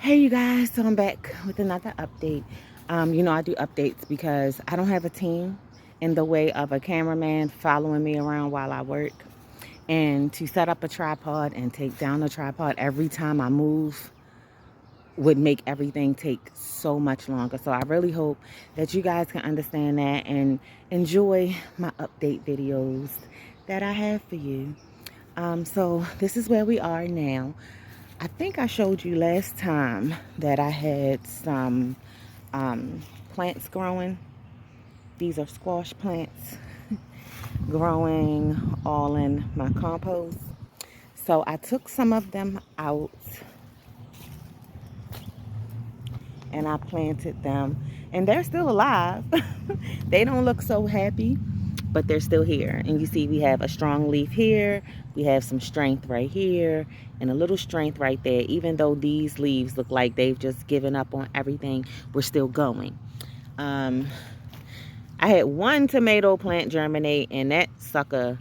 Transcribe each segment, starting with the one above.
Hey you guys, so I'm back with another update. I do updates because I don't have a team in the way of a cameraman following me around while I work. And to set up a tripod and take down the tripod every time I move would make everything take so much longer. So I really hope that you guys can understand that and enjoy my update videos that I have for you. So this is where we are now. I think I showed you last time that I had some plants growing. These are squash plants growing all in my compost. So I took some of them out and I planted them, and they're still alive. They don't look so happy, but they're still here. And you see we have a strong leaf here, we have some strength right here, and a little strength right there. Even though these leaves look like they've just given up on everything, we're still going. I had one tomato plant germinate, and that sucker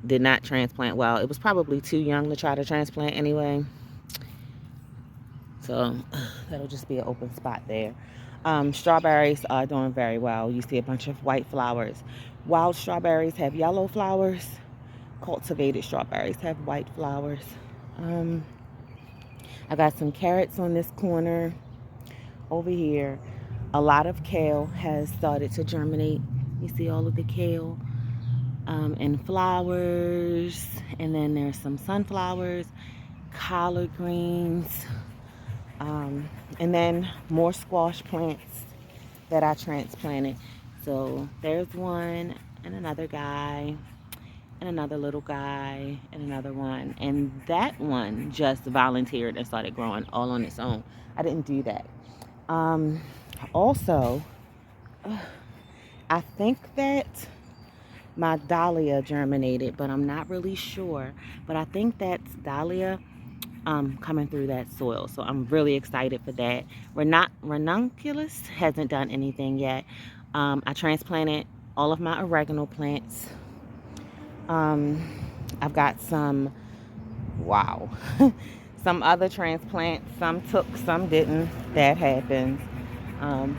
did not transplant well. It was probably too young to try to transplant anyway. So that'll just be an open spot there. Strawberries are doing very well. You see a bunch of white flowers. Wild strawberries have yellow flowers. Cultivated strawberries have white flowers. I got some carrots on this corner. Over here, a lot of kale has started to germinate. You see all of the kale and flowers. And then there's some sunflowers, collard greens, and then more squash plants that I transplanted. So there's one, and another guy, and another little guy, and another one. And that one just volunteered and started growing all on its own. I didn't do that. Also, I think that my dahlia germinated, but I'm not really sure. But I think that's dahlia coming through that soil. So I'm really excited for that. Ranunculus hasn't done anything yet. I transplanted all of my oregano plants. I've got some, wow, some other transplants. Some took, some didn't. That happens. Um,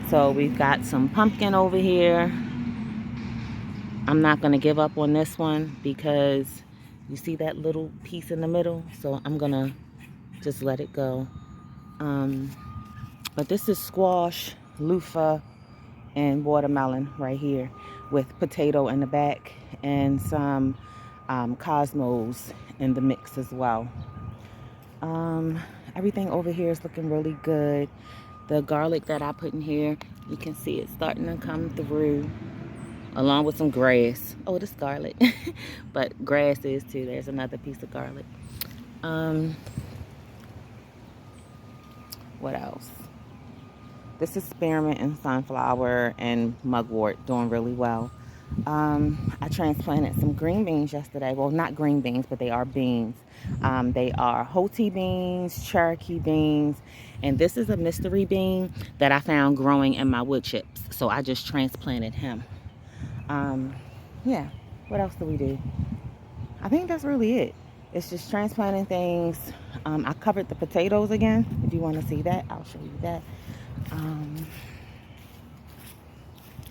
so we've got some pumpkin over here. I'm not going to give up on this one because you see that little piece in the middle? So I'm going to just let it go. But this is squash, loofah, and watermelon right here with potato in the back and some cosmos in the mix as well. Everything over here is looking really good. The garlic that I put in here, you can see it starting to come through along with some grass. Oh, this garlic. But grass is too. There's another piece of garlic. What else? This is spearmint and sunflower and mugwort doing really well. I transplanted some green beans yesterday. Well, not green beans, but they are beans. They are Hoti beans, Cherokee beans, and this is a mystery bean that I found growing in my wood chips. So I just transplanted him. Yeah, what else do we do? I think that's really it. It's just transplanting things. I covered the potatoes again. If you want to see that, I'll show you that.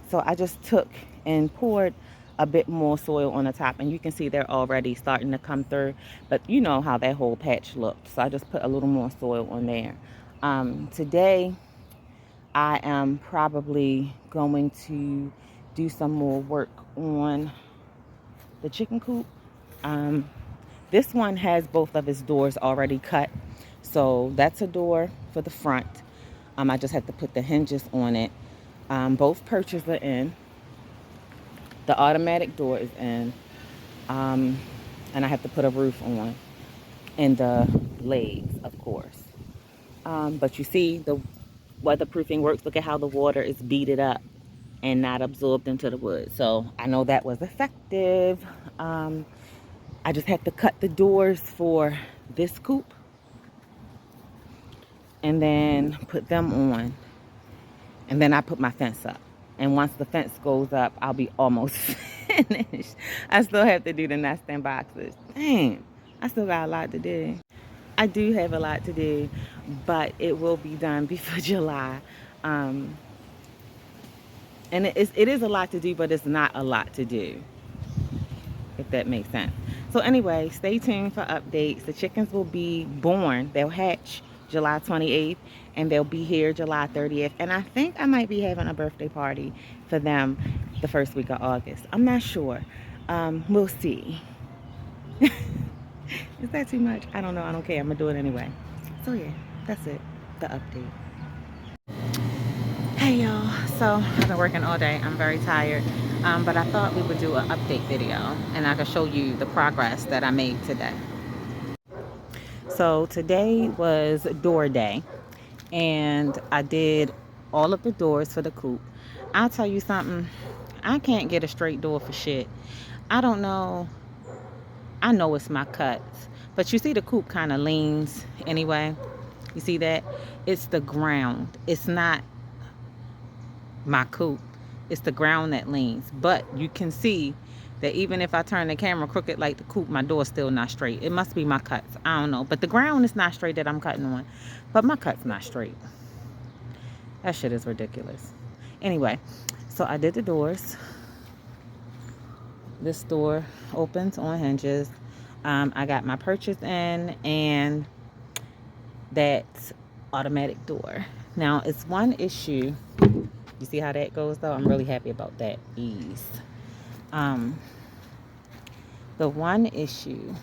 So I just took and poured a bit more soil on the top, and you can see they're already starting to come through, but you know how that whole patch looked, so I just put a little more soil on there. Today I am probably going to do some more work on the chicken coop. This one has both of its doors already cut, so that's a door for the front. I just have to put the hinges on it. Both perches are in. The automatic door is in. And I have to put a roof on. And the legs, of course. But you see the weatherproofing works. Look at how the water is beaded up and not absorbed into the wood. So I know that was effective. I just have to cut the doors for this coop and then put them on. And then I put my fence up. And once the fence goes up, I'll be almost finished. I still have to do the nesting boxes. Dang, I still got a lot to do. I do have a lot to do, but it will be done before July. Um, and it is a lot to do, but it's not a lot to do, if that makes sense. So anyway, stay tuned for updates. The chickens will be born. They'll hatch July 28th, and they'll be here July 30th. And I think I might be having a birthday party for them the first week of August. I'm not sure. We'll see. Is that too much? I don't know. I don't care. I'm going to do it anyway. So yeah, that's it. The update. Hey y'all, so I've been working all day. I'm very tired, but I thought we would do an update video and I could show you the progress that I made today. So today was door day and I did all of the doors for the coop. I'll tell you something, I can't get a straight door for shit. I don't know. I know it's my cuts, but you see the coop kind of leans anyway. You see that? It's the ground. It's not my coop. It's the ground that leans. But you can see that even if I turn the camera crooked like the coop, my door's still not straight. It must be my cuts. I don't know. But the ground is not straight that I'm cutting on. But my cut's not straight. That shit is ridiculous. Anyway, so I did the doors. This door opens on hinges. I got my purchase in and that automatic door. Now, it's one issue. You see how that goes though? I'm really happy about that ease. The one issue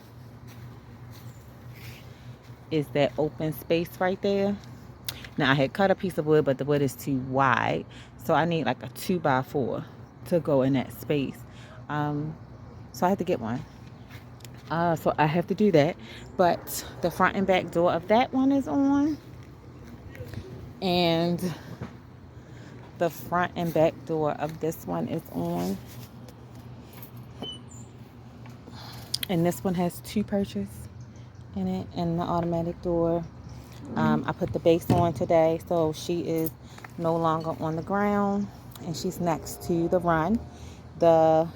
is that open space right there. Now I had cut a piece of wood, but the wood is too wide. So I need like a 2x4 to go in that space. So I had to get one. So I have to do that. But the front and back door of that one is on. And the front and back door of this one is on. And this one has 2 perches in it and the automatic door. I put the base on today, so she is no longer on the ground and she's next to the run. The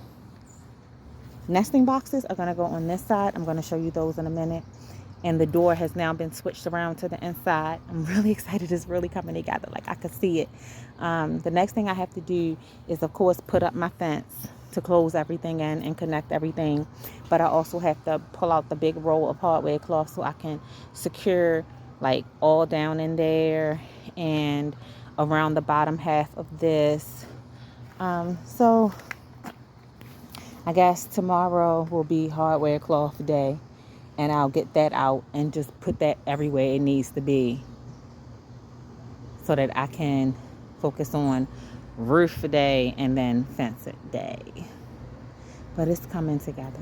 nesting boxes are going to go on this side. I'm going to show you those in a minute. And the door has now been switched around to the inside. I'm really excited. It's really coming together. Like I could see it. The next thing I have to do is, of course, put up my fence to close everything in and connect everything. But I also have to pull out the big roll of hardware cloth so I can secure like all down in there and around the bottom half of this. So I guess tomorrow will be hardware cloth day. And I'll get that out and just put that everywhere it needs to be so that I can focus on roof day and then fence it day. But it's coming together.